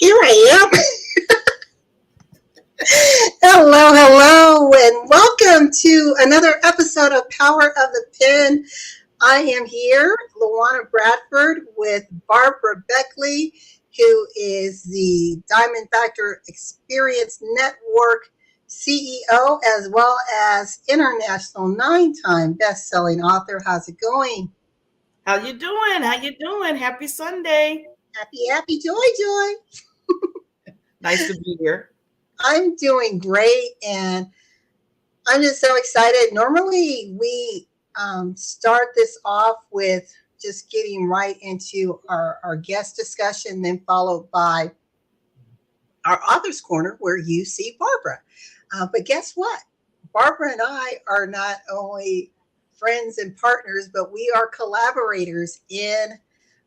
Here I am. Hello, and welcome to another episode of Power of the Pen. I am here, LaWanna Bradford, with Barbara Beckley, who is the Diamond Factor Experience Network CEO, as well as international 9-time best-selling author. How's it going? How you doing? Happy Sunday. Happy, joy. Nice to be here. I'm doing great, and I'm just so excited. Normally, we start this off with just getting right into our guest discussion, then followed by our author's corner where you see Barbara. But guess what? Barbara and I are not only friends and partners, but we are collaborators in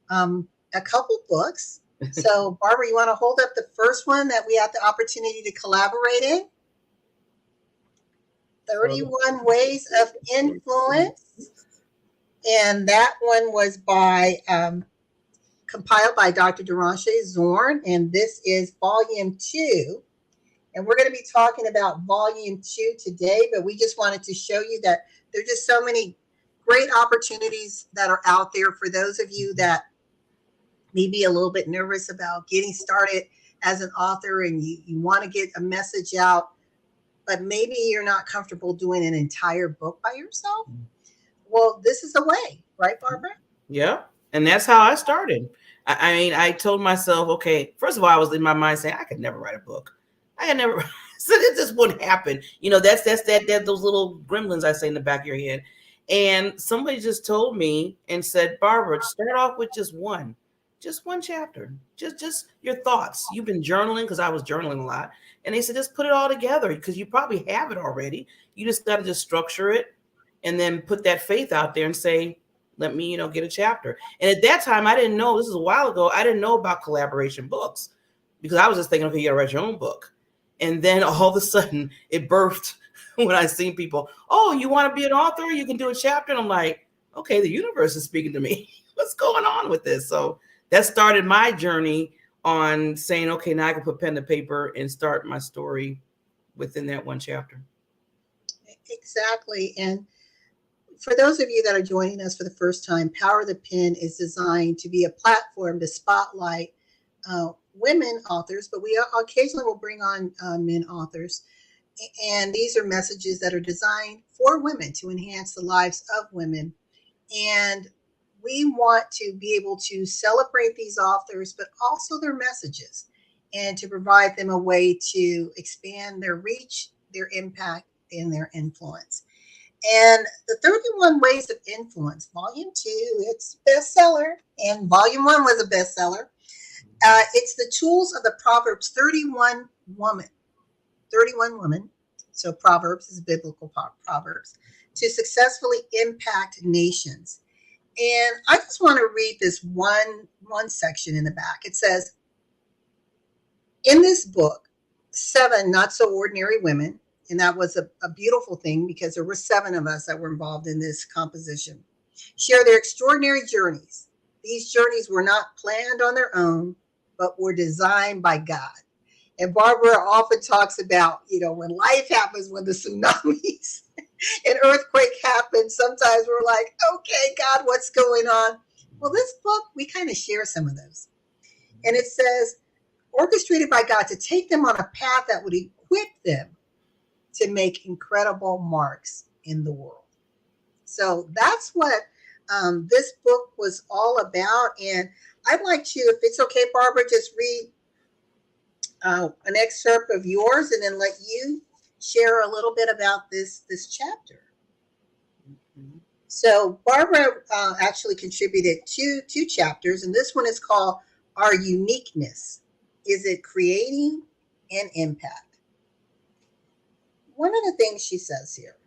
a couple books. So, Barbara, you want to hold up the first one that we had the opportunity to collaborate in? 31 Ways of Influence. And that one was by compiled by Dr. Derashay Zorn. And this is volume 2. And we're going to be talking about volume 2 today, but we just wanted to show you that there are just so many great opportunities that are out there for those of you that may be a little bit nervous about getting started as an author, and you want to get a message out, but maybe you're not comfortable doing an entire book by yourself. Well, this is a way, right, Barbara? Yeah. And that's how I started. I mean, I told myself, okay, first of all, I was in my mind saying I could never write a book. I had never, so this just wouldn't happen. You know, that's those little gremlins I say in the back of your head. And somebody just told me and said, Barbara, start off with just one chapter, just your thoughts. You've been journaling, because I was journaling a lot. And they said, just put it all together, because you probably have it already. You just got to just structure it and then put that faith out there and say, let me, get a chapter. And at that time, I didn't know, this is a while ago, I didn't know about collaboration books, because I was just thinking, okay, you got to write your own book. And then all of a sudden it birthed when I seen people, oh, you want to be an author? You can do a chapter. And I'm like, okay, the universe is speaking to me. What's going on with this? So that started my journey on saying, okay, now I can put pen to paper and start my story within that one chapter. Exactly. And for those of you that are joining us for the first time, Power of the Pen is designed to be a platform to spotlight women authors, but we occasionally will bring on men authors. And these are messages that are designed for women to enhance the lives of women. And we want to be able to celebrate these authors, but also their messages, and to provide them a way to expand their reach, their impact, and their influence. And the 31 Ways of Influence, Volume 2, it's a bestseller, and Volume 1 was a bestseller. It's the tools of the Proverbs 31 woman. So Proverbs is biblical Proverbs, to successfully impact nations. And I just want to read this one section in the back. It says, in this book, 7 not so ordinary women, and that was a beautiful thing, because there were 7 of us that were involved in this composition, share their extraordinary journeys. These journeys were not planned on their own, but were designed by God. And Barbara often talks about, when life happens, when the tsunamis and earthquake happens, sometimes we're like, okay, God, what's going on? Well, this book, we kind of share some of those. And it says, orchestrated by God to take them on a path that would equip them to make incredible marks in the world. So that's what this book was all about. And I'd like to, if it's okay, Barbara, just read an excerpt of yours, and then let you share a little bit about this chapter. Mm-hmm. So Barbara actually contributed two chapters, and this one is called Our Uniqueness. Is it creating an impact? One of the things she says here,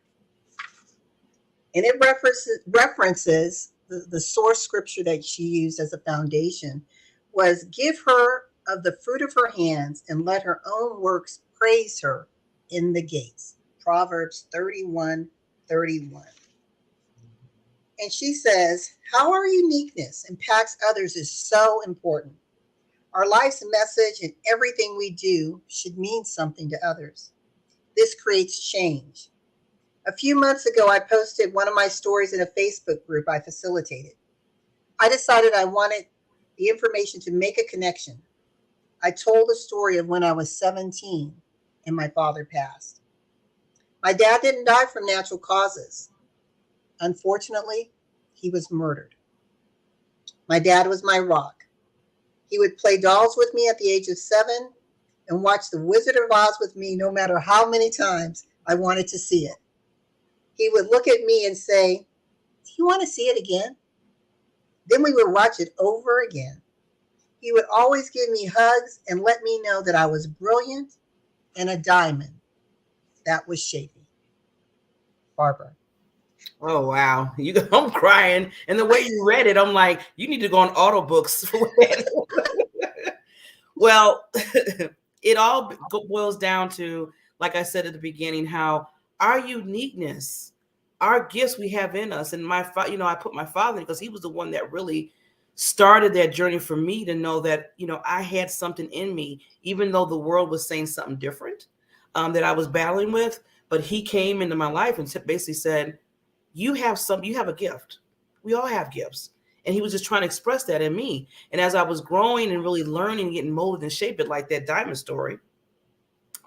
and it references the source scripture that she used as a foundation, was give her of the fruit of her hands, and let her own works praise her in the gates. Proverbs 31:31. And she says, how our uniqueness impacts others is so important. Our life's message and everything we do should mean something to others. This creates change. A few months ago, I posted one of my stories in a Facebook group I facilitated. I decided I wanted the information to make a connection. I told the story of when I was 17 and my father passed. My dad didn't die from natural causes. Unfortunately, he was murdered. My dad was my rock. He would play dolls with me at the age of 7 and watch The Wizard of Oz with me no matter how many times I wanted to see it. He would look at me and say, "Do you want to see it again?" Then we would watch it over again. He would always give me hugs and let me know that I was brilliant and a diamond that was shaping. Barbara. Oh wow, I'm crying, and the way you read it, I'm like, you need to go on auto books. Well, it all boils down to, like I said at the beginning, how our uniqueness, our gifts we have in us, and I put my father in because he was the one that really started that journey for me to know that I had something in me, even though the world was saying something different that I was battling with. But he came into my life and basically said, you have a gift. We all have gifts. And he was just trying to express that in me. And as I was growing and really learning, getting molded and shaped, like that diamond story,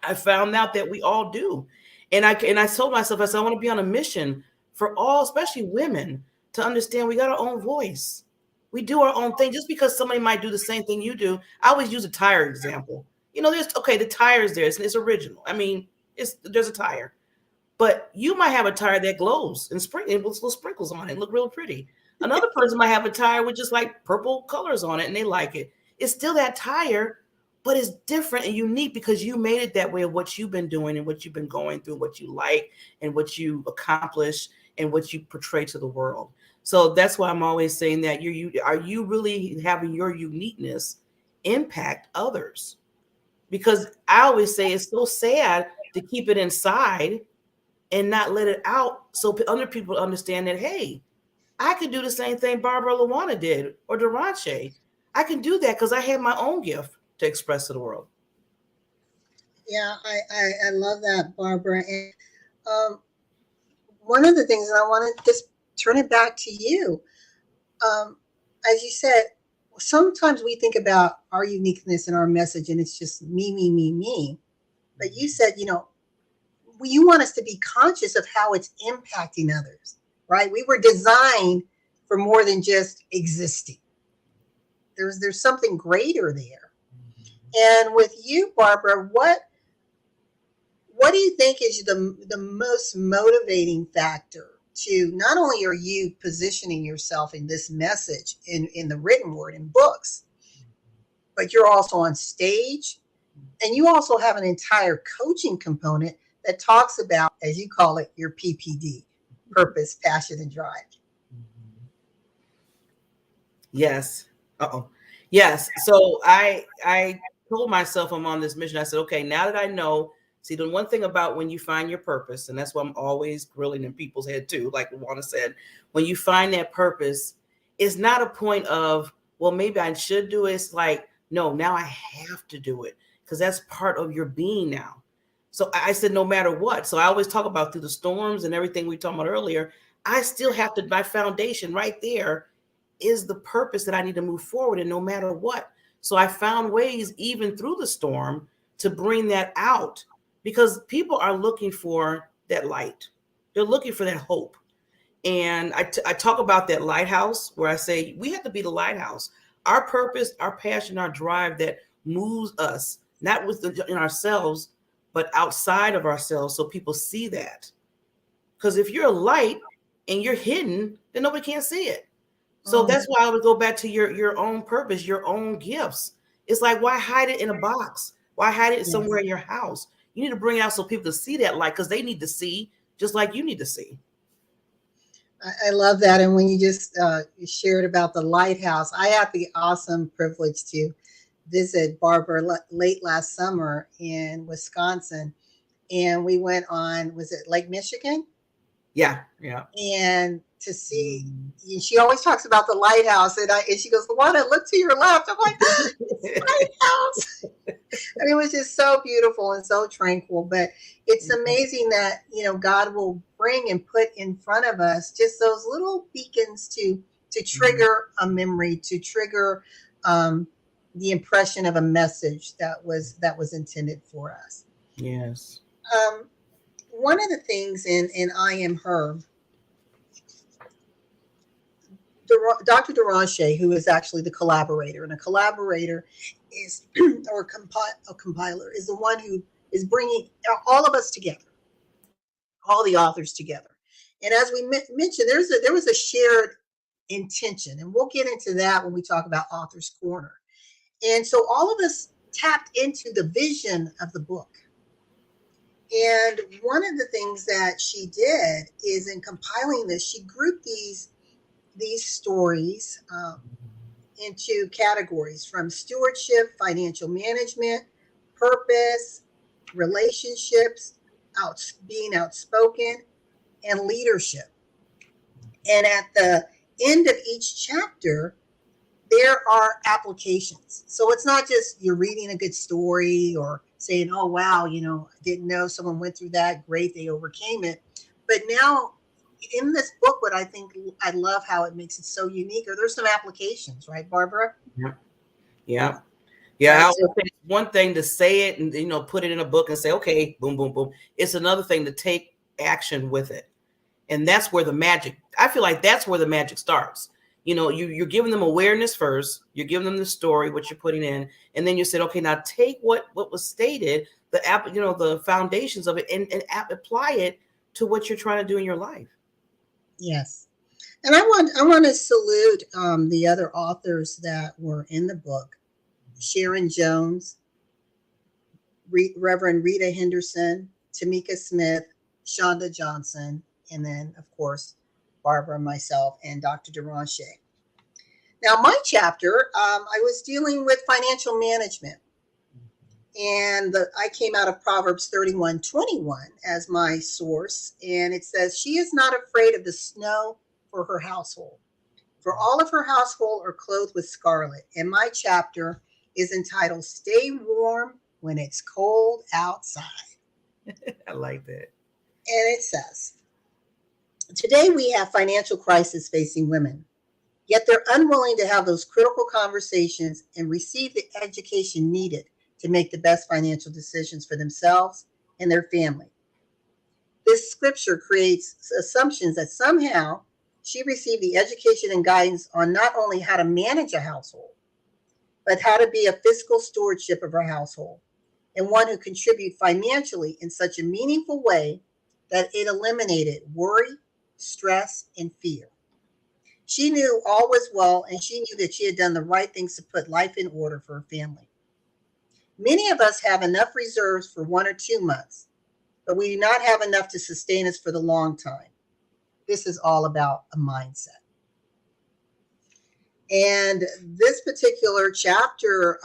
I found out that we all do. And I told myself, I said, I want to be on a mission for all, especially women, to understand we got our own voice. We do our own thing. Just because somebody might do the same thing you do. I always use a tire example. The tire is there. It's original. I mean, there's a tire. But you might have a tire that glows and with little sprinkles on it and look real pretty. Another person might have a tire with just like purple colors on it and they like it. It's still that tire, but it's different and unique because you made it that way of what you've been doing and what you've been going through, what you like and what you accomplish and what you portray to the world. So that's why I'm always saying that are you really having your uniqueness impact others? Because I always say it's so sad to keep it inside and not let it out so other people understand that, hey, I can do the same thing Barbara LaWanna did or Derashay. I can do that because I have my own gift to express to the world. Yeah, I love that, Barbara. And one of the things, and I want to just turn it back to you, as you said, sometimes we think about our uniqueness and our message, and it's just me, me, me, me. But you said, you want us to be conscious of how it's impacting others, right? We were designed for more than just existing. There's something greater there. And with you, Barbara, what do you think is the most motivating factor to not only are you positioning yourself in this message in the written word in books, but you're also on stage and you also have an entire coaching component that talks about, as you call it, your PPD, purpose, passion, and drive. Yes. Yes. So I told myself I'm on this mission. I said, okay, now that I know, see, the one thing about when you find your purpose, and that's what I'm always grilling in people's head too, like LaWanna said, when you find that purpose, it's not a point of, well, maybe I should do it. It's like, no, now I have to do it because that's part of your being now. So I said, no matter what. So I always talk about through the storms and everything we talked about earlier, I still have to, my foundation right there is the purpose that I need to move forward in no matter what. So I found ways even through the storm to bring that out because people are looking for that light. They're looking for that hope. And I talk about that lighthouse where I say we have to be the lighthouse. Our purpose, our passion, our drive that moves us, not in ourselves, but outside of ourselves so people see that. Because if you're a light and you're hidden, then nobody can see it. So that's why I would go back to your own purpose, your own gifts. It's like, why hide it in a box? Why hide it somewhere in your house? You need to bring it out so people can see that light because they need to see just like you need to see. I love that. And when you just shared about the lighthouse, I had the awesome privilege to visit Barbara late last summer in Wisconsin. And we went on, was it Lake Michigan? Yeah. Yeah. And to see, she always talks about the lighthouse, and she goes, LaWanna, look to your left. I'm like, it's the lighthouse. I mean, it was just so beautiful and so tranquil. But it's amazing that, God will bring and put in front of us just those little beacons to trigger a memory, to trigger the impression of a message that was intended for us. Yes. Um, One of the things in I Am Her, Dr. Derashay, who is actually the collaborator, and a collaborator is, or a compiler, is the one who is bringing all of us together, all the authors together. And as we mentioned, there was a shared intention, and we'll get into that when we talk about Author's Corner. And so all of us tapped into the vision of the book. And one of the things that she did is, in compiling this, she grouped these stories into categories from stewardship, financial management, purpose, relationships, being outspoken, and leadership. And at the end of each chapter, there are applications. So it's not just you're reading a good story or saying, oh, wow, I didn't know someone went through that. Great, they overcame it. But now in this book, what I love how it makes it so unique, or there's some applications, right, Barbara? Yeah. Yeah. Yeah, I Right. always say it's one thing to say it and put it in a book and say, okay, boom, boom, boom. It's another thing to take action with it. And that's where the magic, I feel like that's where the magic starts. You're giving them awareness first, you're giving them the story, what you're putting in, and then you said, okay, now take what was stated, the foundations of it, and apply it to what you're trying to do in your life. Yes. And I want to salute the other authors that were in the book: Sharon Jones, Reverend Rita Henderson, Tamika Smith, Shonda Johnson, and then, of course, Barbara, myself, and Dr. Derashay. Now, my chapter, I was dealing with financial management. And I came out of Proverbs 31:21 as my source. And it says, she is not afraid of the snow for her household, for all of her household are clothed with scarlet. And my chapter is entitled, Stay Warm When It's Cold Outside. I like that. And it says, today we have financial crisis facing women, yet they're unwilling to have those critical conversations and receive the education needed to make the best financial decisions for themselves and their family. This scripture creates assumptions that somehow she received the education and guidance on not only how to manage a household, but how to be a fiscal stewardship of her household, and one who contribute financially in such a meaningful way that it eliminated worry, stress, and fear. She knew all was well, and she knew that she had done the right things to put life in order for her family. Many of us have enough reserves for 1 or 2 months, but we do not have enough to sustain us for the long time. This is all about a mindset. And this particular chapter,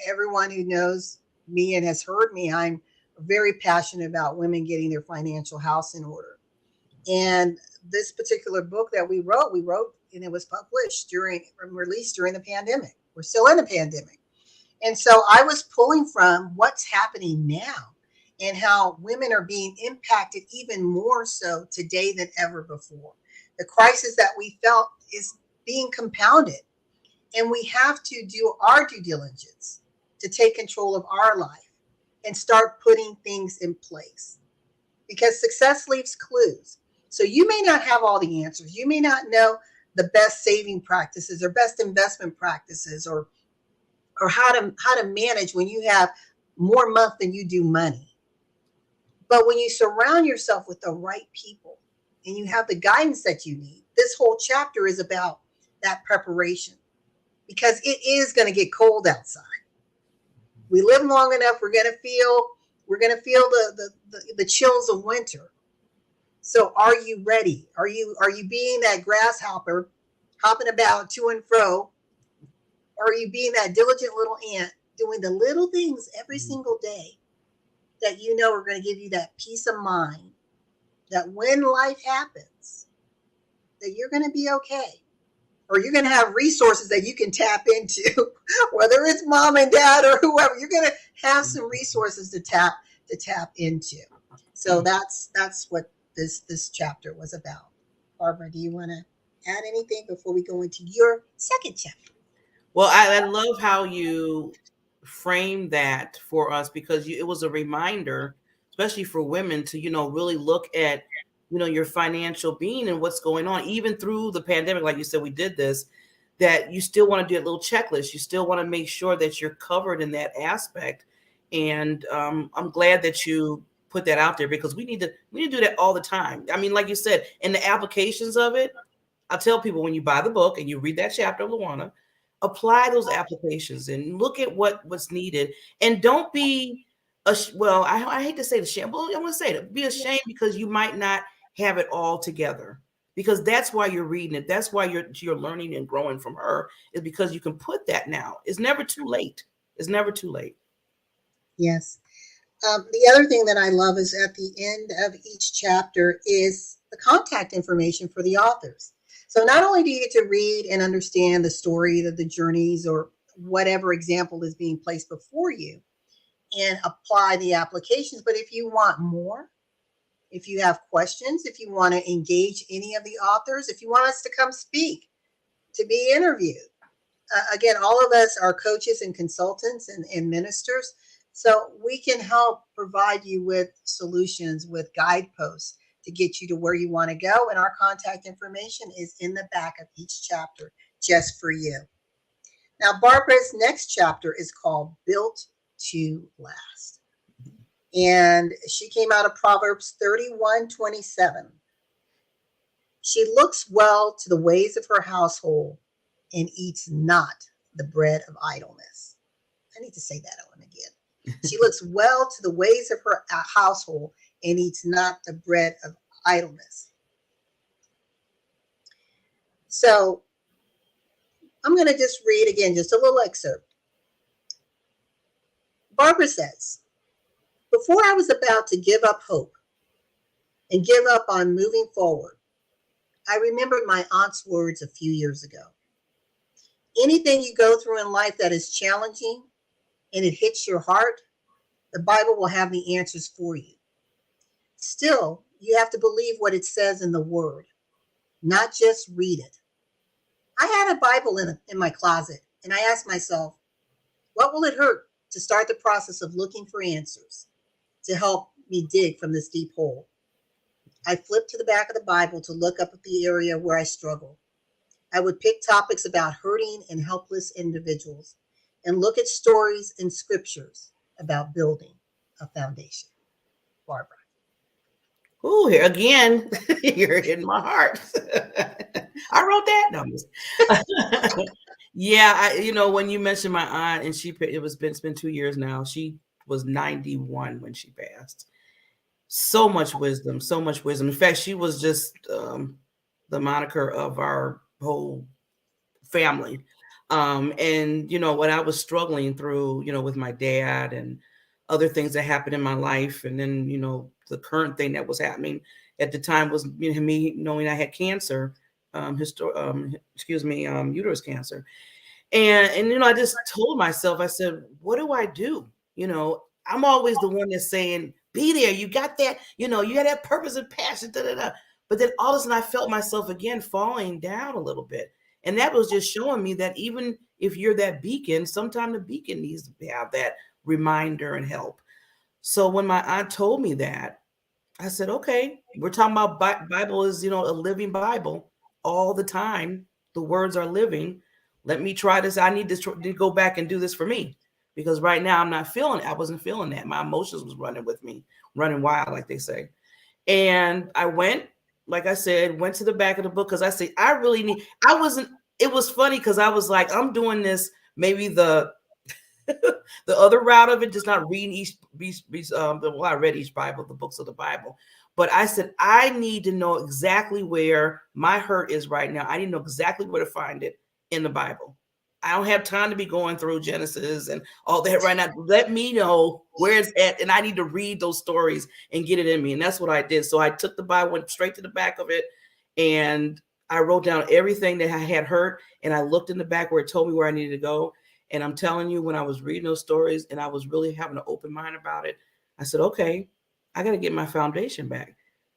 everyone who knows me and has heard me, I'm very passionate about women getting their financial house in order. And this particular book that we wrote, and it was published released during the pandemic. We're still in the pandemic. And so I was pulling from what's happening now and how women are being impacted even more so today than ever before. The crisis that we felt is being compounded, and we have to do our due diligence to take control of our life and start putting things in place, because success leaves clues. So you may not have all the answers. You may not know the best saving practices or best investment practices, or how to manage when you have more month than you do money. But when you surround yourself with the right people and you have the guidance that you need, this whole chapter is about that preparation, because it is going to get cold outside. We live long enough, we're going to feel the chills of winter. So are you ready? Are you being that grasshopper hopping about to and fro? Or are you being that diligent little ant doing the little things every single day that you know are going to give you that peace of mind that when life happens, that you're going to be okay, or you're going to have resources that you can tap into, whether it's mom and dad or whoever. You're going to have some resources to tap into. So that's what this chapter was about. Barbara, do you want to add anything before we go into your second chapter? Well, I love how you frame that for us, because it was a reminder, especially for women, to really look at your financial being and what's going on, even through the pandemic. Like you said, we did this. That you still want to do a little checklist. You still want to make sure that you're covered in that aspect. And I'm glad that you put that out there, because we need to do that all the time. I mean, like you said, in the applications of it, I'll tell people, when you buy the book and you read that chapter of LaWanna, apply those applications and look at what's needed. And don't be well, I hate to say the shame, but I'm gonna say it. Be ashamed because you might not have it all together. Because that's why you're reading it. That's why you're learning and growing from her, is because you can put that now. It's never too late. It's never too late. Yes. The other thing that I love is at the end of each chapter is the contact information for the authors. So not only do you get to read and understand the story, the journeys, or whatever example is being placed before you, and apply the applications, but if you want more, if you have questions, if you want to engage any of the authors, if you want us to come speak, to be interviewed, again, all of us are coaches and consultants and ministers. So we can help provide you with solutions, with guideposts to get you to where you want to go. And our contact information is in the back of each chapter just for you. Now, Barbara's next chapter is called Built to Last. And she came out of Proverbs 31:27. She looks well to the ways of her household and eats not the bread of idleness. I need to say that one again. She looks well to the ways of her household and eats not the bread of idleness. So I'm going to just read again, just a little excerpt. Barbara says, before I was about to give up hope and give up on moving forward, I remembered my aunt's words a few years ago. Anything you go through in life that is challenging and it hits your heart, the Bible will have the answers for you. Still, you have to believe what it says in the Word, not just read it. I had a Bible in my closet, and I asked myself, what will it hurt to start the process of looking for answers to help me dig from this deep hole? I flipped to the back of the Bible to look up at the area where I struggled. I would pick topics about hurting and helpless individuals and look at stories and scriptures about building a foundation. Barbara. Oh, here again, you're hitting my heart. I wrote that. No, yeah, when you mentioned my aunt, and it's been 2 years now. She was 91 when she passed. So much wisdom, so much wisdom. In fact, she was just the moniker of our whole family. And what I was struggling through, with my dad and other things that happened in my life, and then the current thing that was happening at the time was me knowing I had cancer, uterus cancer, and I just told myself, I said, what do I do? I'm always the one that's saying, be there. You got that, you got that purpose and passion, da, da, da. But then all of a sudden I felt myself again falling down a little bit. And that was just showing me that even if you're that beacon, sometimes the beacon needs to have that reminder and help. So when my aunt told me that, I said, okay, we're talking about Bible is, a living Bible all the time. The words are living. Let me try this. I need to go back and do this for me, because right now I wasn't feeling that. My emotions was running with me, running wild, like they say. And I went, like I said, went to the back of the book, because I said, it was funny because I was like, I'm doing this, maybe the the other route of it, just not reading I read each Bible, the books of the Bible. But I said, I need to know exactly where my hurt is right now. I need to know exactly where to find it in the Bible. I don't have time to be going through Genesis and all that right now. Let me know where it's at, and I need to read those stories and get it in me. And that's what I did. So I took the Bible, went straight to the back of it, and I wrote down everything that I had heard, and I looked in the back where it told me where I needed to go. And I'm telling you, when I was reading those stories and I was really having an open mind about it, I said, okay, I got to get my foundation back.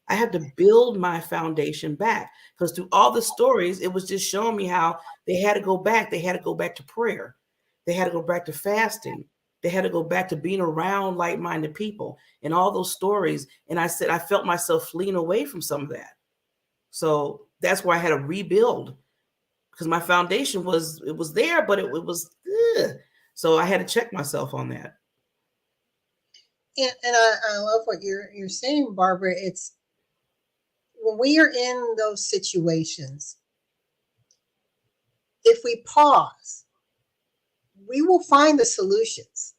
I had to build my foundation back, because through all the stories, it was just showing me how they had to go back. They had to go back to prayer. They had to go back to fasting. They had to go back to being around like-minded people and all those stories. And I said, I felt myself fleeing away from some of that. So that's why I had to rebuild, because my foundation was there, but it was ugh. So I had to check myself on that. And I love what you're saying, Barbara. It's when we are in those situations, if we pause, we will find the solutions.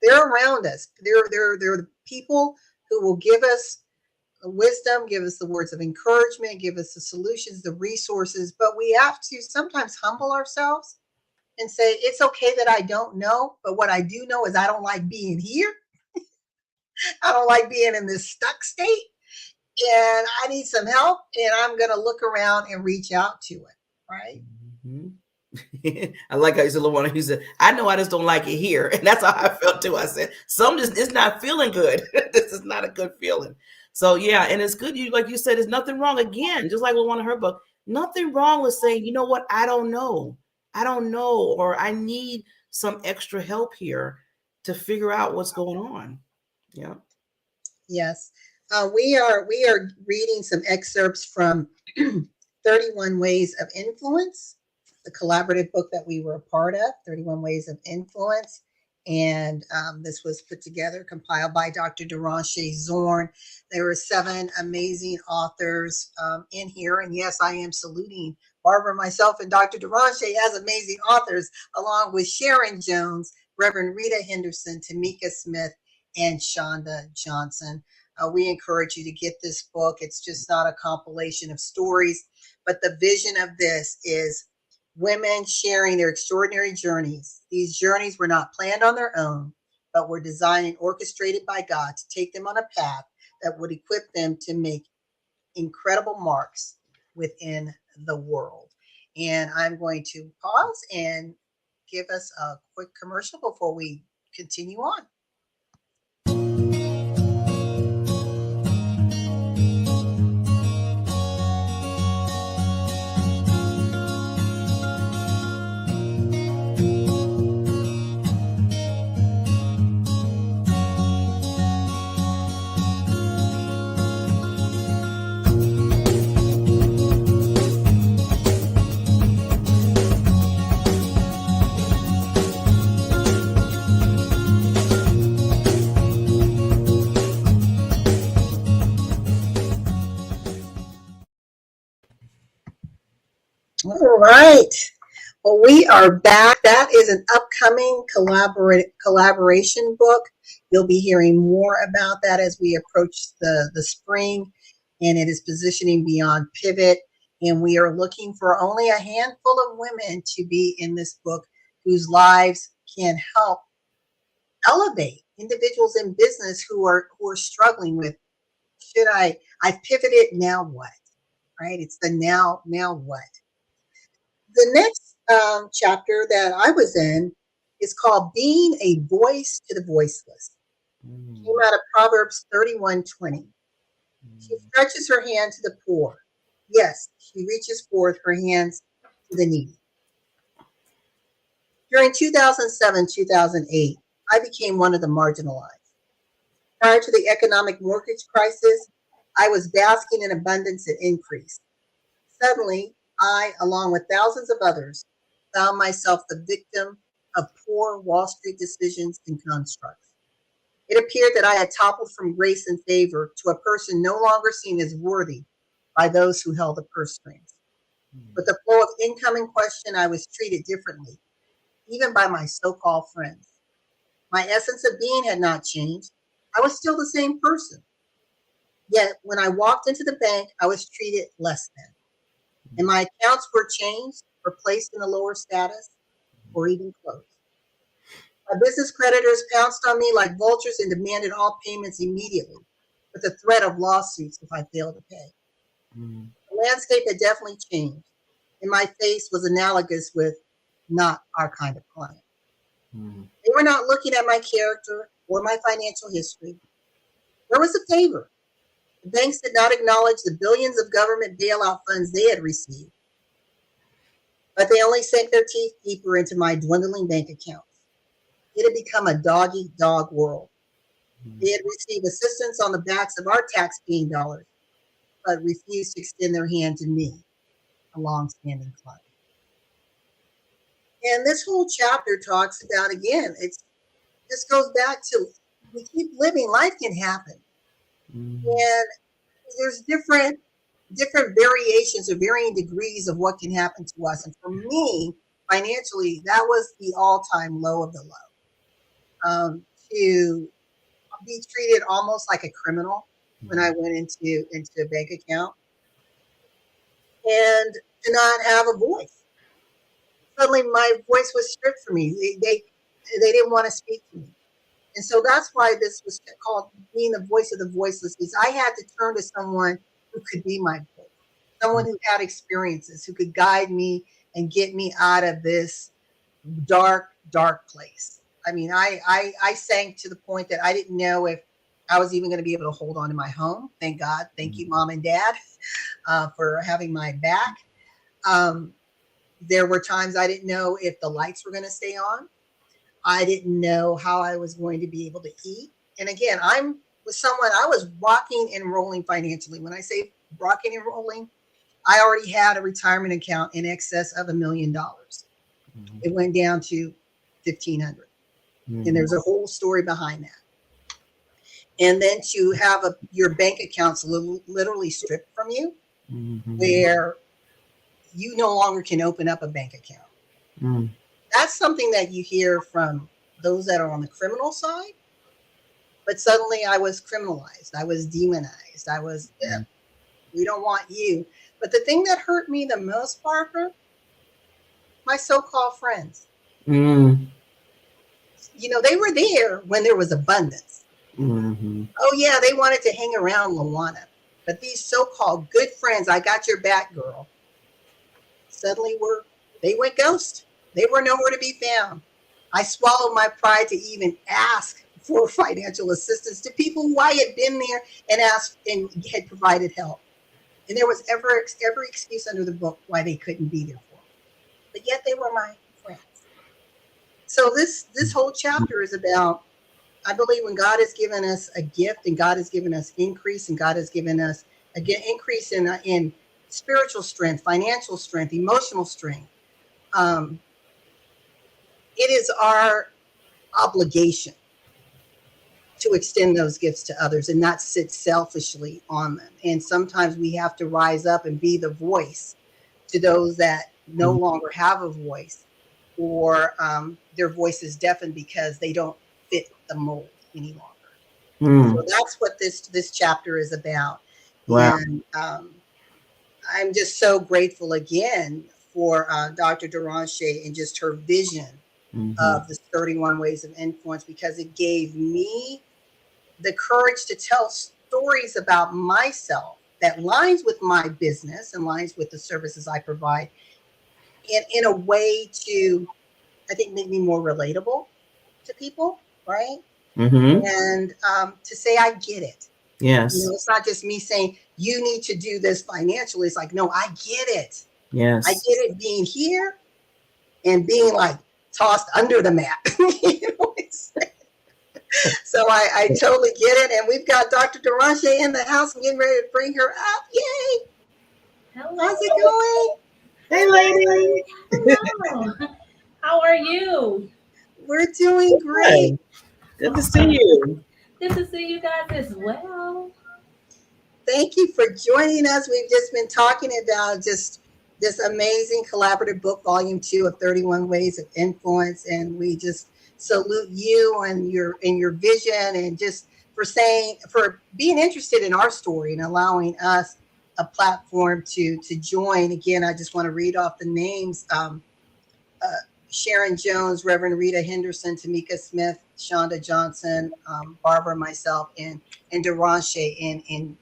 They're around us. They're the people who will give us wisdom, give us the words of encouragement, give us the solutions, the resources. But we have to sometimes humble ourselves and say, it's okay that I don't know, but what I do know is I don't like being here. I don't like being in this stuck state, and I need some help, and I'm going to look around and reach out to it, right? Mm-hmm. I like how you said, LaWanna. He said, I know I just don't like it here. And that's how I felt too. I said, some just, it's not feeling good. This is not a good feeling. So yeah, and it's good. You, like you said, there's nothing wrong, again, just like LaWanna, her book, nothing wrong with saying, you know what, I don't know. I don't know, or I need some extra help here to figure out what's going on. Yeah. Yes. We are reading some excerpts from 31 Ways of Influence, the collaborative book that we were a part of, 31 Ways of Influence. And this was put together, compiled by Dr. Derashay Zorn. There were 7 amazing authors in here. And yes, I am saluting Barbara, myself, and Dr. Derashay as amazing authors, along with Sharon Jones, Reverend Rita Henderson, Tamika Smith, and Shonda Johnson. We encourage you to get this book. It's just not a compilation of stories, but the vision of this is women sharing their extraordinary journeys. These journeys were not planned on their own, but were designed and orchestrated by God to take them on a path that would equip them to make incredible marks within the world. And I'm going to pause and give us a quick commercial before we continue on. All right. Well, we are back. That is an upcoming collaboration book. You'll be hearing more about that as we approach the spring, and it is positioning beyond pivot. And we are looking for only a handful of women to be in this book whose lives can help elevate individuals in business who are struggling with, should I pivoted, now what? Right? It's the now what? The next chapter that I was in is called Being a Voice to the Voiceless. Came out of Proverbs 31:20. She stretches her hand to the poor. Yes, she reaches forth her hands to the needy. During 2007, 2008, I became one of the marginalized. Prior to the economic mortgage crisis, I was basking in abundance and increase. Suddenly, I, along with thousands of others, found myself the victim of poor Wall Street decisions and constructs. It appeared that I had toppled from grace and favor to a person no longer seen as worthy by those who held the purse strings. With the flow of income in question, I was treated differently, even by my so-called friends. My essence of being had not changed. I was still the same person. Yet, when I walked into the bank, I was treated less than. And my accounts were changed or placed in a lower status. or even close. My business creditors pounced on me like vultures and demanded all payments immediately, with the threat of lawsuits if I failed to pay. Mm. The landscape had definitely changed, and my face was analogous with not our kind of client. Mm. They were not looking at my character or my financial history. There was a favor. The banks did not acknowledge the billions of government bailout funds they had received, but they only sank their teeth deeper into my dwindling bank accounts. It had become a dog-eat-dog world. They had received assistance on the backs of our tax-paying dollars, but refused to extend their hand to me, a long-standing client. And this whole chapter talks about, again, this goes back to we keep living, life can happen. Mm. And there's different variations or varying degrees of what can happen to us. And for me, financially, that was the all-time low of the low. To be treated almost like a criminal when I went into a bank account and to not have a voice. Suddenly my voice was stripped from me. They didn't want to speak to me. And so that's why this was called being the voice of the voiceless, is I had to turn to someone who could be my voice, someone who had experiences, who could guide me and get me out of this dark place. I mean, I sank to the point that I didn't know if I was even going to be able to hold on to my home. Thank God. Thank you, Mom and Dad, for having my back. There were times I didn't know if the lights were going to stay on. I didn't know how I was going to be able to eat. And again, I'm with someone, I was rocking and rolling financially. When I say rocking and rolling, I already had a retirement account in excess of $1 million. It went down to 1,500. And there's a whole story behind that. And then to have your bank accounts literally stripped from you, where you no longer can open up a bank account. That's something that you hear from those that are on the criminal side. But suddenly I was criminalized. I was demonized. I was, we don't want you. But the thing that hurt me the most, Parker, my so-called friends. You know, they were there when there was abundance. Oh, yeah, they wanted to hang around LaWanna. But these so-called good friends, I got your back, girl, suddenly they went ghost. They were nowhere to be found. I swallowed my pride to even ask for financial assistance to people who I had been there and asked and had provided help. And there was every excuse under the book why they couldn't be there for me. But yet they were my friends. So this whole chapter is about, I believe, when God has given us a gift and God has given us increase and God has given us again increase in spiritual strength, financial strength, emotional strength. It is our obligation to extend those gifts to others and not sit selfishly on them. And sometimes we have to rise up and be the voice to those that no longer have a voice, or their voice is deafened because they don't fit the mold any longer. So that's what this chapter is about. Wow. And I'm just so grateful again for Dr. Derashay and just her vision of the 31 Ways of Influence, because it gave me the courage to tell stories about myself that lines with my business and lines with the services I provide in a way to, I think, make me more relatable to people, right? And to say, I get it. Yes. You know, it's not just me saying, you need to do this financially. It's like, no, I get it. Yes. I get it being here and being like tossed under the mat. You know, so I totally get it. And we've got Dr. Derashay in the house. I'm getting ready to bring her up. Yay. Hello. How's it going? Hey, lady. Hello. How are you? We're doing great. Good to see you. Good to see you guys as well. Thank you for joining us. We've just been talking about just this amazing collaborative book, volume 2 of 31 Ways of Influence. And we just salute you and your vision, and just for being interested in our story and allowing us a platform to join. Again, I just want to read off the names. Sharon Jones, Reverend Rita Henderson, Tamika Smith, Shonda Johnson, Barbara, myself, and Derashay, in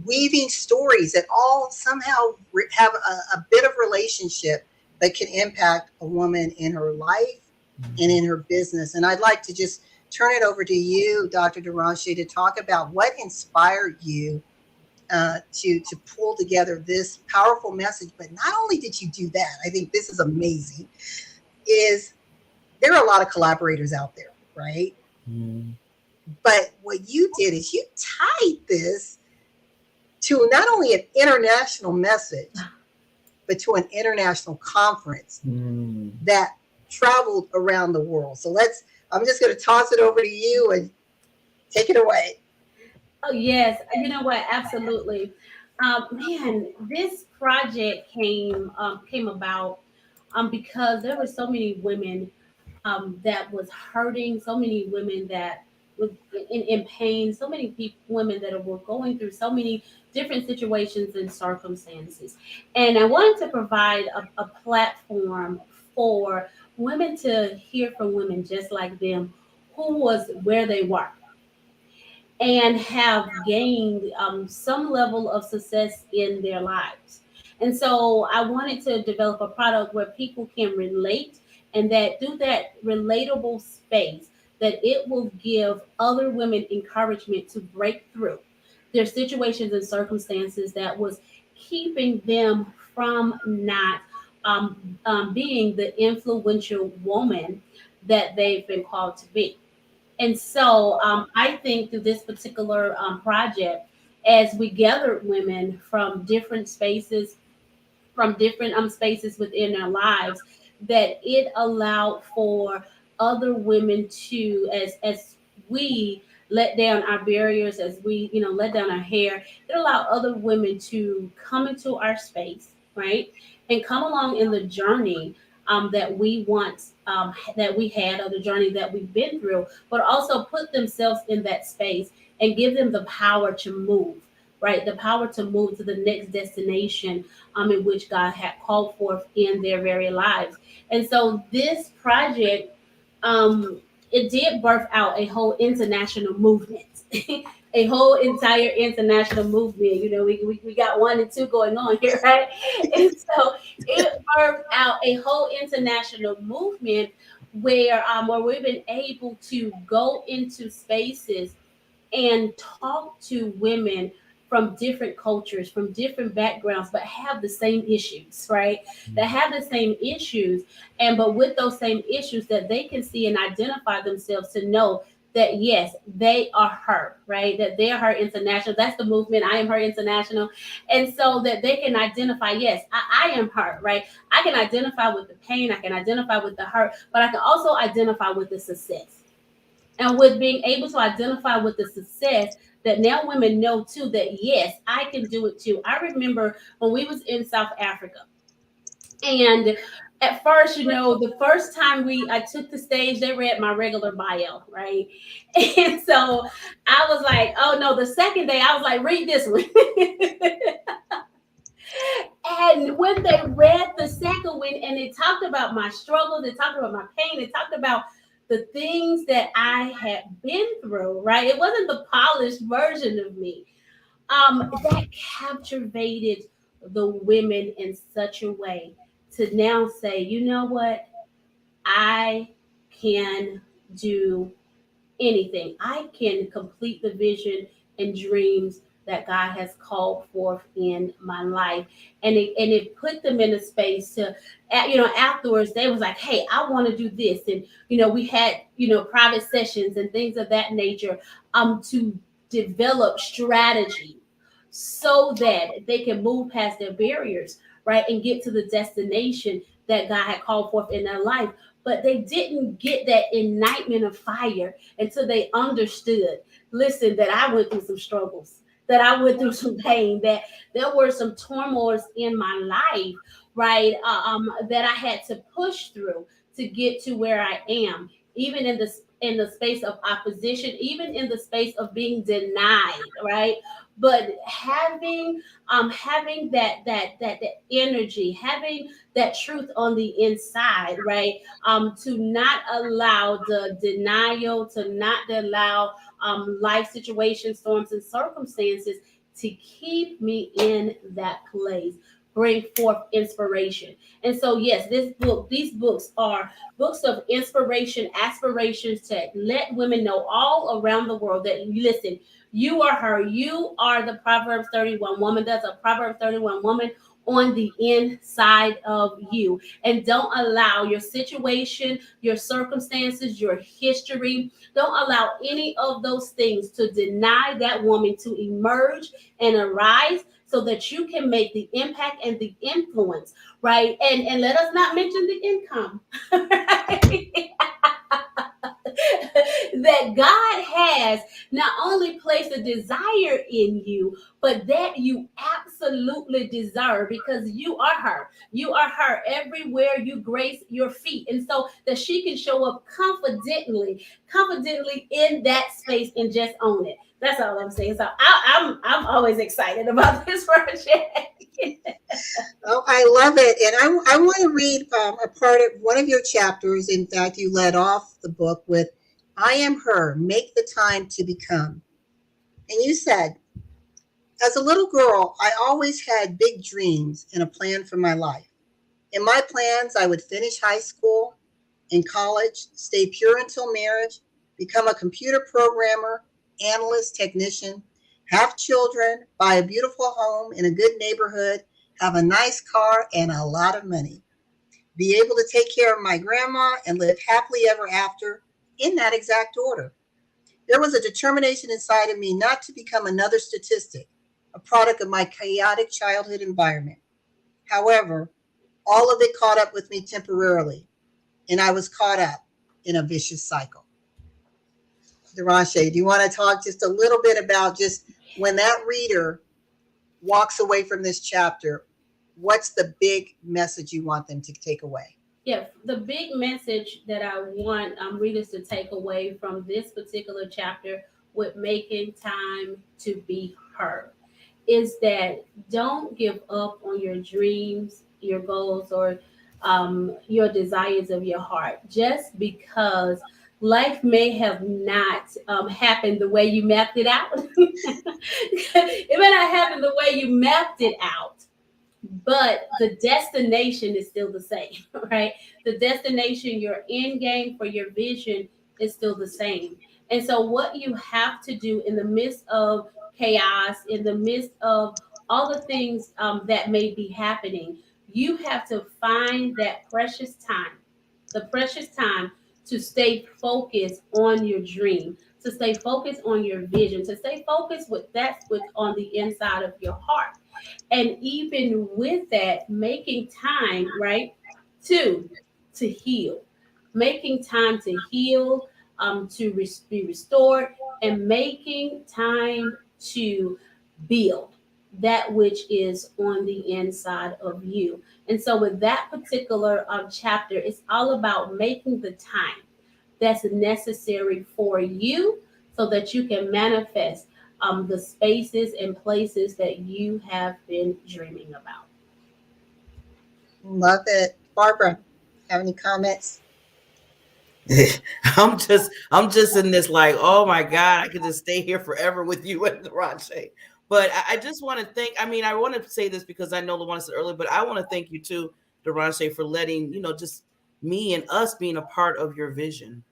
weaving stories that all somehow have a bit of relationship that can impact a woman in her life and in her business. And I'd like to just turn it over to you, Dr. Derashay, to talk about what inspired you to pull together this powerful message. But not only did you do that, I think this is amazing. Is there are a lot of collaborators out there, right? Mm. But what you did is you tied this to not only an international message, but to an international conference that traveled around the world. So I'm just going to toss it over to you and take it away. Oh yes, you know what? Absolutely. Man, this project came about because there were so many women that was hurting, so many women that was in pain, so many women that were going through so many different situations and circumstances. And I wanted to provide a platform for women to hear from women just like them who was where they were and have gained some level of success in their lives. And so I wanted to develop a product where people can relate and that through that relatable space that it will give other women encouragement to break through their situations and circumstances that was keeping them from not being the influential woman that they've been called to be. And so I think through this particular project, as we gathered women from different spaces, from different spaces within our lives, that it allowed for other women to, as we let down our barriers, as we let down our hair, it allowed other women to come into our space, right, and come along in the journey that we once that we had, or the journey that we've been through, but also put themselves in that space and give them the power to move, right, the power to move to the next destination in which God had called forth in their very lives. And so this project, it did birth out a whole international movement, a whole entire international movement. We got one and two going on here, right? And so it birthed out a whole international movement where we've been able to go into spaces and talk to women from different cultures, from different backgrounds, but have the same issues, right? That have the same issues, and but with those same issues that they can see and identify themselves to know that yes, they are her, right? That they are her international. That's the movement. I am her international. And so that they can identify, yes, I am her, right? I can identify with the pain, I can identify with the hurt, but I can also identify with the success. And with being able to identify with the success, that now women know too that yes, I can do it too. I remember when we was in South Africa, and at first, the first time I took the stage, they read my regular bio, right? And so I was like, oh no, the second day I was like, read this one. And when they read the second one and they talked about my struggle, they talked about my pain, they talked about the things that I had been through, right? It wasn't the polished version of me. That captivated the women in such a way to now say, you know what? I can do anything. I can complete the vision and dreams that God has called forth in my life. And it put them in a space to, afterwards they was like, hey, I want to do this. And, we had, private sessions and things of that nature to develop strategy so that they can move past their barriers, right, and get to the destination that God had called forth in their life. But they didn't get that ignitement of fire until they understood, listen, that I went through some struggles, that I went through some pain, that there were some turmoils in my life, right, that I had to push through to get to where I am, even in the space of opposition, even in the space of being denied, right? but having that energy, having that truth on the inside, right? To not allow the denial, to not allow life situations, storms, and circumstances to keep me in that place, bring forth inspiration. And so, yes, these books are books of inspiration, aspirations to let women know all around the world that, listen, you are her. You are the Proverbs 31 woman. There's a Proverbs 31 woman on the inside of you. And don't allow your situation, your circumstances, your history, don't allow any of those things to deny that woman to emerge and arise so that you can make the impact and the influence, right? And let us not mention the income. Right? That God has not only placed a desire in you, but that you absolutely deserve, because you are her. You are her everywhere you grace your feet. And so that she can show up confidently in that space and just own it. That's all I'm saying. So I'm always excited about this project. Oh, I love it. And I want to read a part of one of your chapters. In fact, you led off the book with, I am her, make the time to become. And you said, as a little girl, I always had big dreams and a plan for my life. In my plans, I would finish high school and college, stay pure until marriage, become a computer programmer, analyst, technician, have children, buy a beautiful home in a good neighborhood, have a nice car and a lot of money, be able to take care of my grandma and live happily ever after, in that exact order. There was a determination inside of me not to become another statistic, a product of my chaotic childhood environment. However, all of it caught up with me temporarily, and I was caught up in a vicious cycle. Derashay, do you want to talk just a little bit about just when that reader walks away from this chapter, what's the big message you want them to take away? Yeah, the big message that I want readers to take away from this particular chapter with making time to be heard is that don't give up on your dreams, your goals, or your desires of your heart just because life may have not happened the way you mapped it out. It may not happen the way you mapped it out, but the destination is still the same, right? The destination, your end game for your vision is still the same. And so, what you have to do in the midst of chaos, in the midst of all the things that may be happening, you have to find that precious time, the precious time to stay focused on your dream, to stay focused on your vision, to stay focused with that's what's on the inside of your heart. And even with that, making time, right, to heal, making time to heal, be restored, and making time to build that which is on the inside of you. And so with that particular chapter, it's all about making the time that's necessary for you so that you can manifest the spaces and places that you have been dreaming about. Love it. Barbara, have any comments? I'm just in this like, oh my God, I could just stay here forever with you and Rache. But I just want to thank, I mean, I want to say this because I know LaWanna said earlier, but I want to thank you too, Derashay, for letting, just me and us being a part of your vision.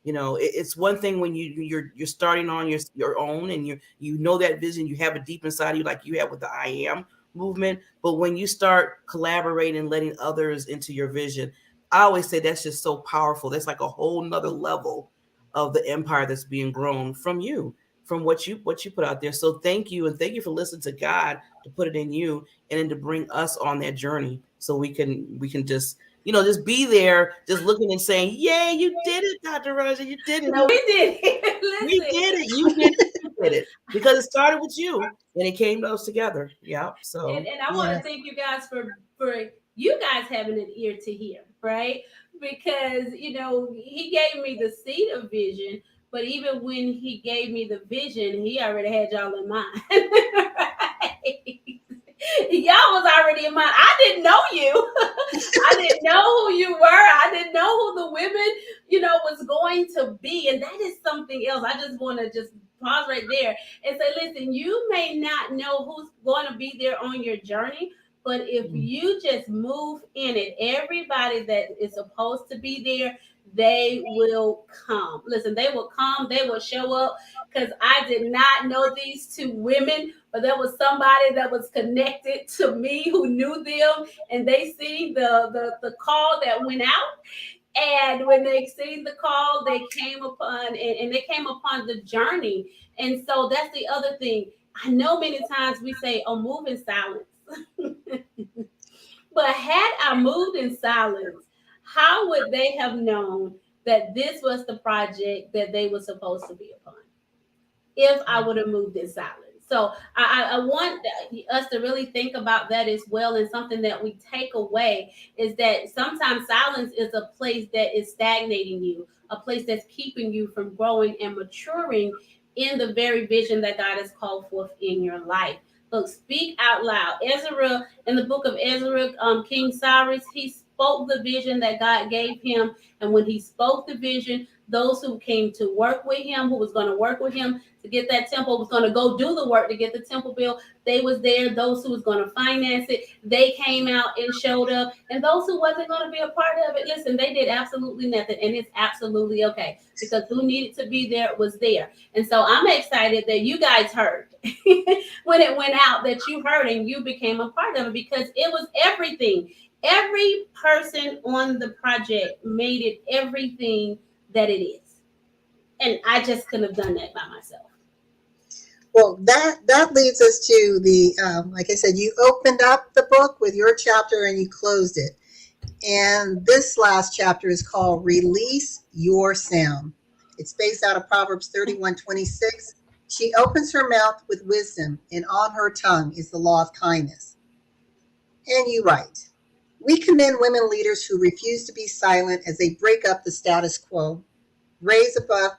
It's one thing when you're starting on your own and you know that vision, you have it deep inside of you, like you have with the I Am movement. But when you start collaborating and letting others into your vision, I always say that's just so powerful. That's like a whole nother level of the empire that's being grown from you, from what you put out there. So thank you, and thank you for listening to God to put it in you, and then to bring us on that journey, so we can just be there, just looking and saying, "Yay, you did it, Dr. Roger! You did it! No, we did We it. did Listen. it! You did it! You did it!" Because it started with you, and it came to us together. Yeah. So And I want to Yes. thank you guys for you guys having an ear to hear, right? Because he gave me the seed of vision, but even when he gave me the vision, he already had y'all in mind. in mind. I didn't know you. I didn't know who you were. I didn't know who the women, was going to be. And that is something else. I just want to just pause right there and say, listen, you may not know who's going to be there on your journey, but if you just move in it, everybody that is supposed to be there, they will come. Listen, they will come, they will show up, because I did not know these two women, but there was somebody that was connected to me who knew them, and they see the call that went out. And when they seen the call, they came upon and they came upon the journey. And so that's the other thing. I know many times we say, oh, move in silence. But had I moved in silence, how would they have known that this was the project that they were supposed to be upon if I would have moved in silence? So I want us to really think about that as well. And something that we take away is that sometimes silence is a place that is stagnating you, a place that's keeping you from growing and maturing in the very vision that God has called forth in your life. Look, speak out loud. Ezra, in the book of Ezra, King Cyrus, he spoke the vision that God gave him. And when he spoke the vision, those who came to work with him, who was going to work with him to get that temple, was going to go do the work to get the temple built, they was there. Those who was going to finance it, they came out and showed up. And those who wasn't going to be a part of it, listen, they did absolutely nothing. And it's absolutely okay, because who needed to be there was there. And so I'm excited that you guys heard when it went out, that you heard and you became a part of it, because it was everything. Every person on the project made it everything that it is. And I just couldn't have done that by myself. Well, that leads us to the, like I said, you opened up the book with your chapter and you closed it. And this last chapter is called Release Your Sound. It's based out of Proverbs 31:26. She opens her mouth with wisdom, and on her tongue is the law of kindness. And you write, we commend women leaders who refuse to be silent as they break up the status quo, raised above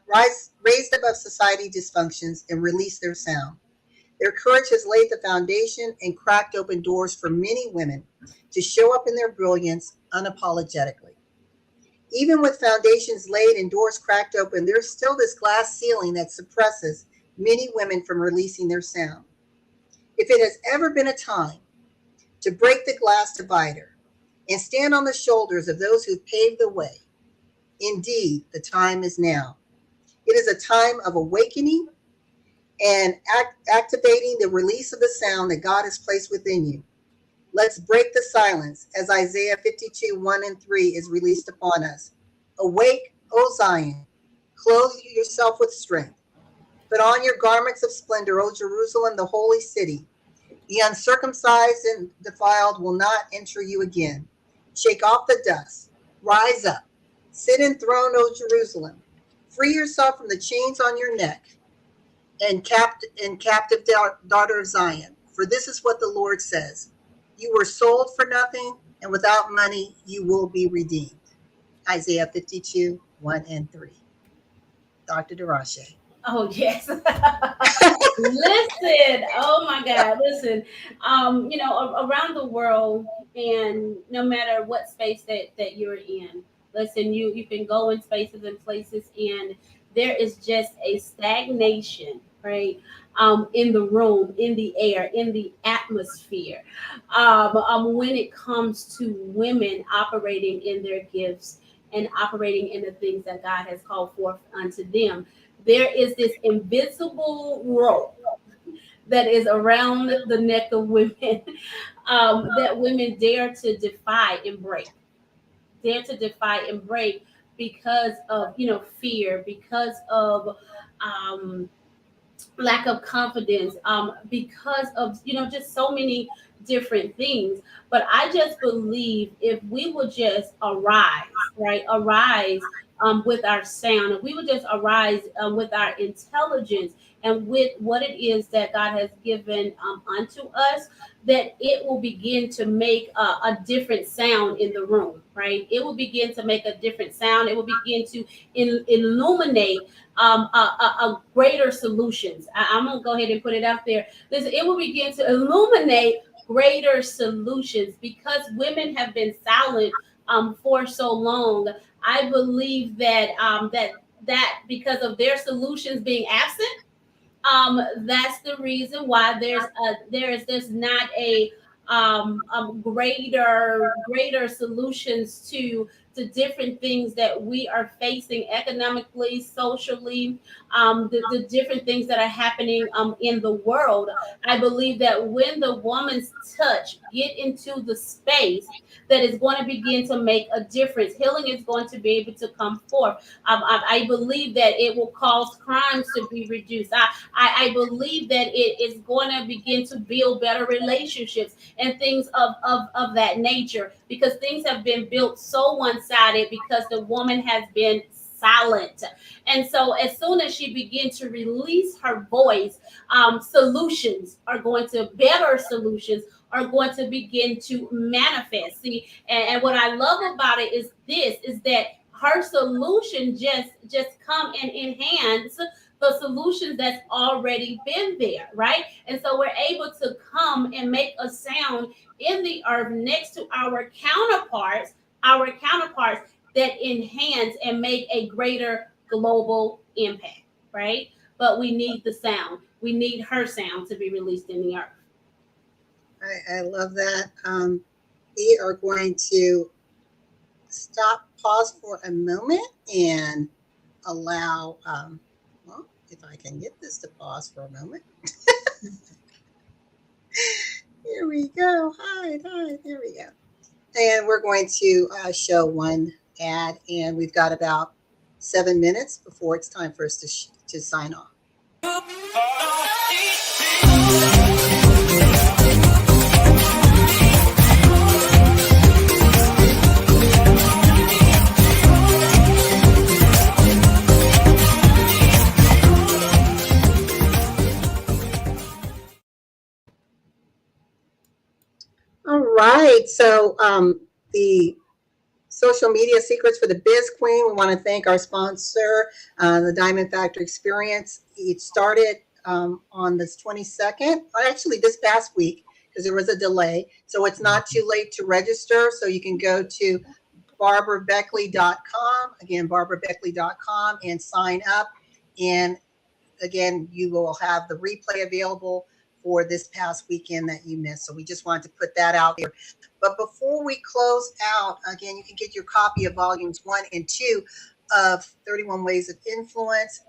society dysfunctions, and release their sound. Their courage has laid the foundation and cracked open doors for many women to show up in their brilliance unapologetically. Even with foundations laid and doors cracked open, there's still this glass ceiling that suppresses many women from releasing their sound. If it has ever been a time to break the glass divider and stand on the shoulders of those who paved the way, indeed, the time is now. It is a time of awakening and activating the release of the sound that God has placed within you. Let's break the silence as Isaiah 52:1-3 is released upon us. Awake, O Zion, clothe yourself with strength. Put on your garments of splendor, O Jerusalem, the holy city. The uncircumcised and defiled will not enter you again. Shake off the dust. Rise up. Sit enthroned, O Jerusalem. Free yourself from the chains on your neck and captive daughter of Zion. For this is what the Lord says. You were sold for nothing, and without money you will be redeemed. Isaiah 52:1-3. Dr. Derashay. Oh, yes. Listen, oh my God, listen, around the world, and no matter what space that you're in, listen, you can go in spaces and places, and there is just a stagnation, right? In the room, in the air, in the atmosphere, when it comes to women operating in their gifts and operating in the things that God has called forth unto them. There is this invisible rope that is around the neck of women, that women dare to defy and break. Dare to defy and break because of fear, because of lack of confidence, because of just so many different things. But I just believe if we would just arise, right, with our sound, if we would just arise with our intelligence and with what it is that God has given unto us, that it will begin to make a different sound in the room, right? It will begin to make a different sound. It will begin to illuminate a greater solutions. I'm gonna go ahead and put it out there. Listen, it will begin to illuminate greater solutions, because women have been silent for so long. I believe that that because of their solutions being absent, that's the reason why there's not a greater solutions to different things that we are facing economically, socially, the different things that are happening in the world. I believe that when the woman's touch get into the space, that is going to begin to make a difference. Healing is going to be able to come forth. I believe that it will cause crimes to be reduced. I believe that it is going to begin to build better relationships and things of that nature, because things have been built so one-sided because the woman has been silent. And so as soon as she begins to release her voice, better solutions are going to begin to manifest. See, and what I love about it is that her solution just come and enhance the solutions that's already been there, right? And so we're able to come and make a sound in the earth next to our counterparts that enhance and make a greater global impact, right? But we need the sound. We need her sound to be released in the earth. I love that. We are going to pause for a moment and allow, well, if I can get this to pause for a moment. Here we go. Hi. There we go. And we're going to show one ad, and we've got about 7 minutes before it's time for us to sign off. All right. So the social media secrets for the Biz Queen. We want to thank our sponsor, the Diamond Factor Experience. It started on this 22nd, actually this past week, because there was a delay. So it's not too late to register. So you can go to barbarabeckley.com, again, barbarabeckley.com, and sign up. And again, you will have the replay available for this past weekend that you missed. So we just wanted to put that out there. But before we close out, again, you can get your copy of volumes 1 and 2 of 31 Ways of Influence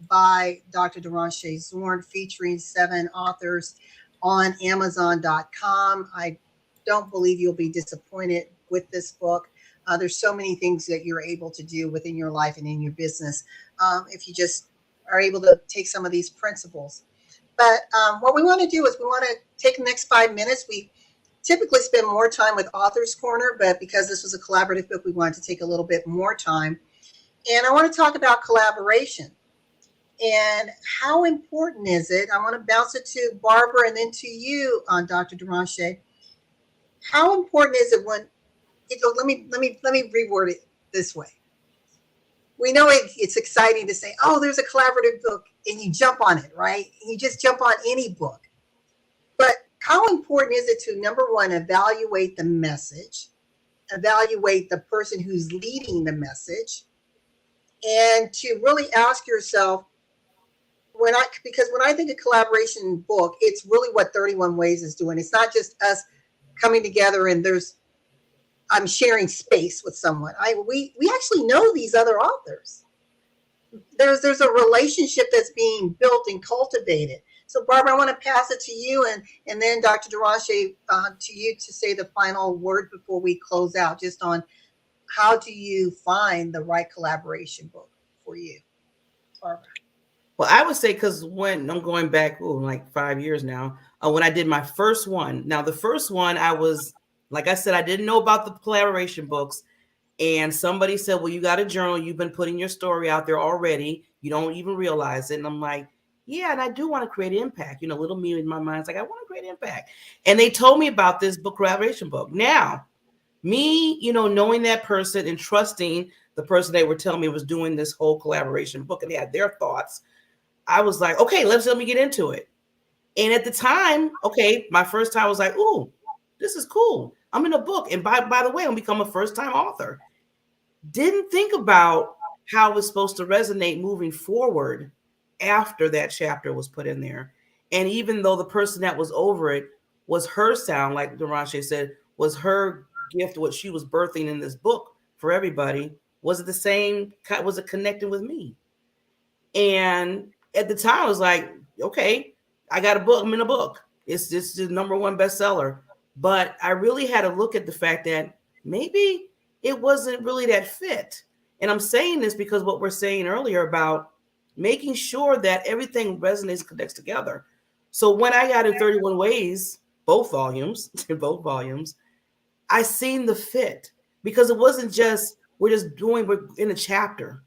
by Dr. Derashay Zorn, featuring 7 authors on Amazon.com. I don't believe you'll be disappointed with this book. There's so many things that you're able to do within your life and in your business if you just are able to take some of these principles. But what we want to do is we want to take the next 5 minutes. We typically spend more time with Author's Corner, but because this was a collaborative book, we wanted to take a little bit more time. And I want to talk about collaboration and how important is it? I want to bounce it to Barbara and then to you, Dr. Derashay. How important is it when? Let me reword it this way. We know it's exciting to say, oh, there's a collaborative book, and you jump on it, right? You just jump on any book. But how important is it to, number one, evaluate the message, evaluate the person who's leading the message, and to really ask yourself, because when I think of collaboration book, it's really what 31 Ways is doing. It's not just us coming together and I'm sharing space with someone. We actually know these other authors. There's a relationship that's being built and cultivated. So Barbara, I want to pass it to you, and then Dr. Derashay, to you to say the final word before we close out, just on how do you find the right collaboration book for you, Barbara? Well, I would say, because when I'm going back, like 5 years now, when I did my first one. Now, the first one, I was, like I said, I didn't know about the collaboration books. And somebody said, well, you got a journal. You've been putting your story out there already. You don't even realize it. And I'm like, yeah, and I do want to create impact. Little me in my mind's like, I want to create impact. And they told me about this book collaboration book. Now, me, knowing that person and trusting the person they were telling me was doing this whole collaboration book and they had their thoughts, I was like, okay, let me get into it. And at the time, okay, my first time was like, ooh, this is cool. I'm in a book. And by the way, I'm become a first time author. Didn't think about how it was supposed to resonate moving forward after that chapter was put in there. And even though the person that was over it was her sound, like Derashay said, was her gift, what she was birthing in this book for everybody, was it the same? Was it connecting with me? And at the time, I was like, okay, I got a book. I'm in a book. It's just the number one bestseller. But I really had to look at the fact that maybe it wasn't really that fit. And I'm saying this because what we're saying earlier about making sure that everything resonates and connects together. So when I got in 31 Ways, both volumes, both volumes, I seen the fit because it wasn't just we're in a chapter.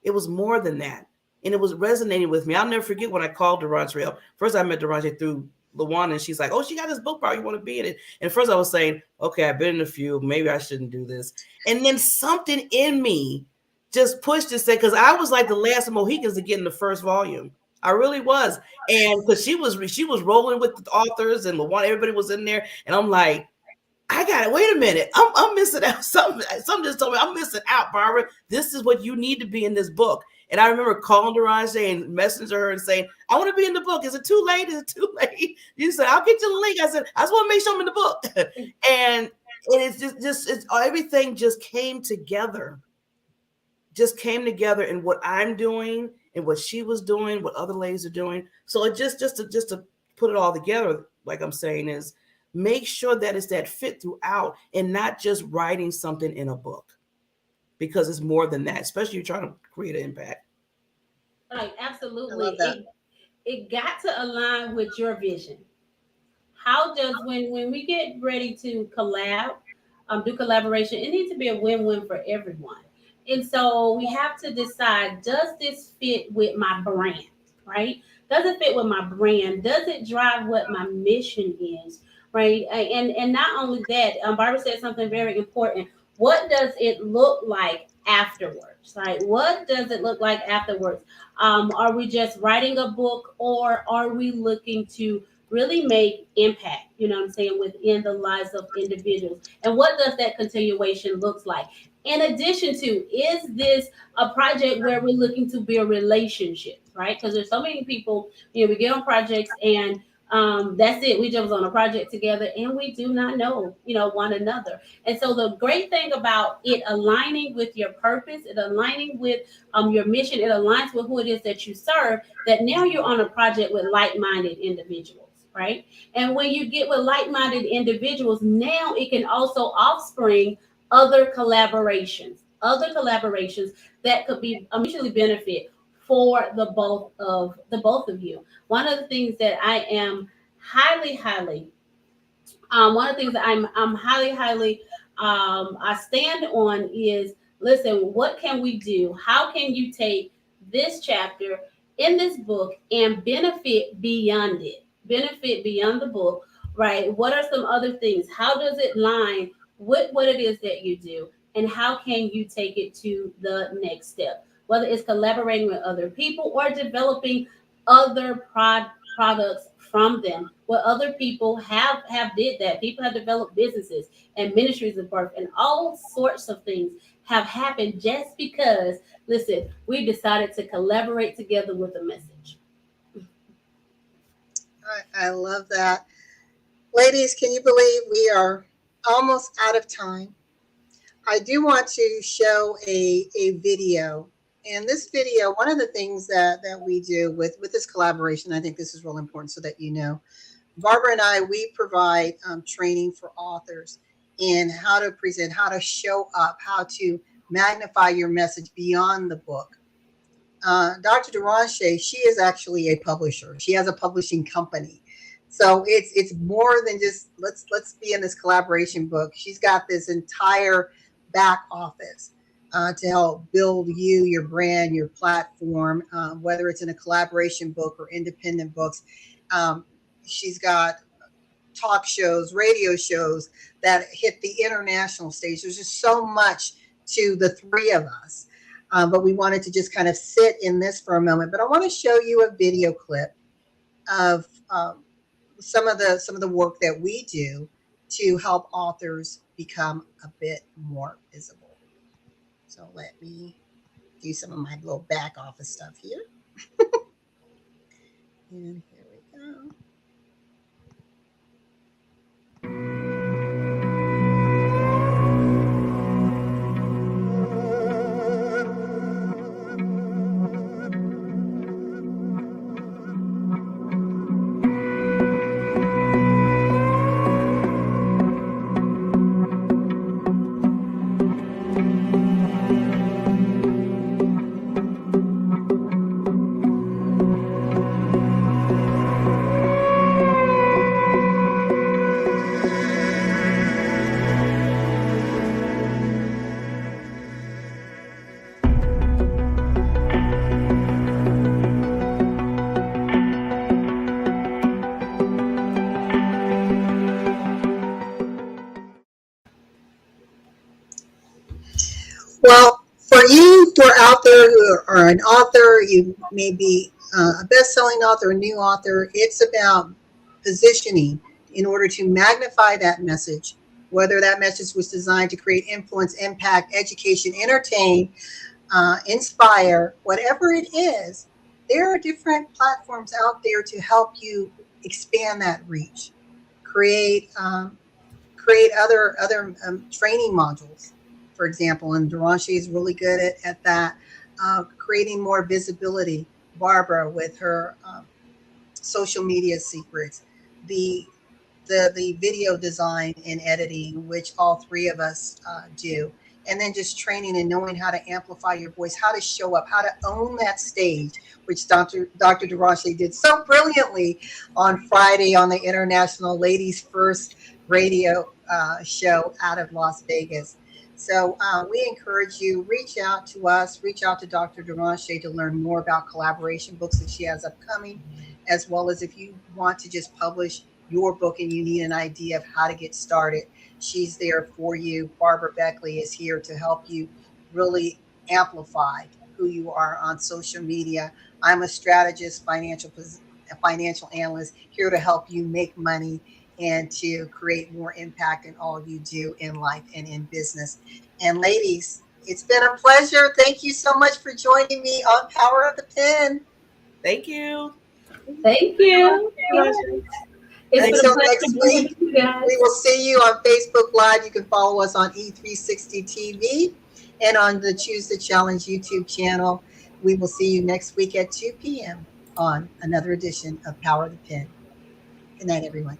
It was more than that. And it was resonating with me. I'll never forget when I called Derashay up. First, I met Derashay through LaWanna, and she's like, oh, she got this book bar. You want to be in it? And first, I was saying, okay, I've been in a few. Maybe I shouldn't do this. And then something in me just pushed and said, because I was like the last of Mohicans to get in the first volume. I really was. And because she was rolling with the authors and LaWanna, everybody was in there. And I'm like, I got it. Wait a minute. I'm missing out. Something just told me I'm missing out, Barbara. This is what you need to be in this book. And I remember calling Derashay and messaging her and saying, I want to be in the book. Is it too late? Is it too late? You said, I'll get you the link. I said, I just want to make sure I'm in the book. and it's just everything just came together. Just came together in what I'm doing and what she was doing, what other ladies are doing. So it just to put it all together, like I'm saying, is make sure that it's that fit throughout and not just writing something in a book, because it's more than that, especially if you're trying to create an impact. Like I absolutely, love that. it got to align with your vision. How does when we get ready to do collaboration, it needs to be a win-win for everyone. And so we have to decide, does this fit with my brand, right? Does it fit with my brand? Does it drive what my mission is, right? And not only that, Barbara said something very important. What does it look like afterwards, right? What does it look like afterwards? Are we just writing a book, or are we looking to really make impact, you know what I'm saying, within the lives of individuals? And what does that continuation looks like? In addition to, is this a project where we're looking to build relationships, right? Because there's so many people, we get on projects and that's it. We just was on a project together and we do not know, one another. And so the great thing about it aligning with your purpose, it aligning with your mission, it aligns with who it is that you serve, that now you're on a project with like-minded individuals, right? And when you get with like-minded individuals, now it can also offspring other collaborations that could be a mutually benefit for the both of you. One of the things that I am highly, highly, one of the things that I'm highly, highly, I stand on is, listen, what can we do? How can you take this chapter in this book and benefit beyond the book, right? What are some other things? How does it line with what it is that you do? And how can you take it to the next step? Whether it's collaborating with other people or developing other products from them, where other people have did that. People have developed businesses and ministries of birth, and all sorts of things have happened just because, listen, we decided to collaborate together with a message. I love that. Ladies, can you believe we are almost out of time? I do want to show a video. And this video, one of the things that we do with this collaboration, I think this is real important so that you know, Barbara and I, we provide training for authors in how to present, how to show up, how to magnify your message beyond the book. Dr. Derashay, she is actually a publisher. She has a publishing company. So it's more than just let's be in this collaboration book. She's got this entire back office to help build you, your brand, your platform, whether it's in a collaboration book or independent books. She's got talk shows, radio shows that hit the international stage. There's just so much to the three of us. But we wanted to just kind of sit in this for a moment. But I want to show you a video clip of some of the work that we do to help authors become a bit more visible. So let me do some of my little back office stuff here. And here we go. Well, for you who are out there who are an author, you may be a best-selling author, a new author. It's about positioning in order to magnify that message, whether that message was designed to create influence, impact, education, entertain, inspire, whatever it is. There are different platforms out there to help you expand that reach, create create other training modules, for example. And Derashay is really good at that, creating more visibility. Barbara with her social media secrets, the the video design and editing, which all three of us do. And then just training and knowing how to amplify your voice, how to show up, how to own that stage, which Dr. Derashay did so brilliantly on Friday on the International Ladies First radio show out of Las Vegas. So we encourage you, reach out to us, reach out to Dr. Derashay to learn more about collaboration books that she has upcoming, as well as if you want to just publish your book and you need an idea of how to get started, she's there for you. Barbara Beckley is here to help you really amplify who you are on social media. I'm a strategist, a financial analyst, here to help you make money and to create more impact in all you do in life and in business. And ladies, it's been a pleasure. Thank you so much for joining me on Power of the Pen. Thank you. Thank you. It's been a Until pleasure next being week, with you guys. we will see you on Facebook Live. You can follow us on E360 TV and on the Choose the Challenge YouTube channel. We will see you next week at 2 p.m. on another edition of Power of the Pen. Good night, everyone.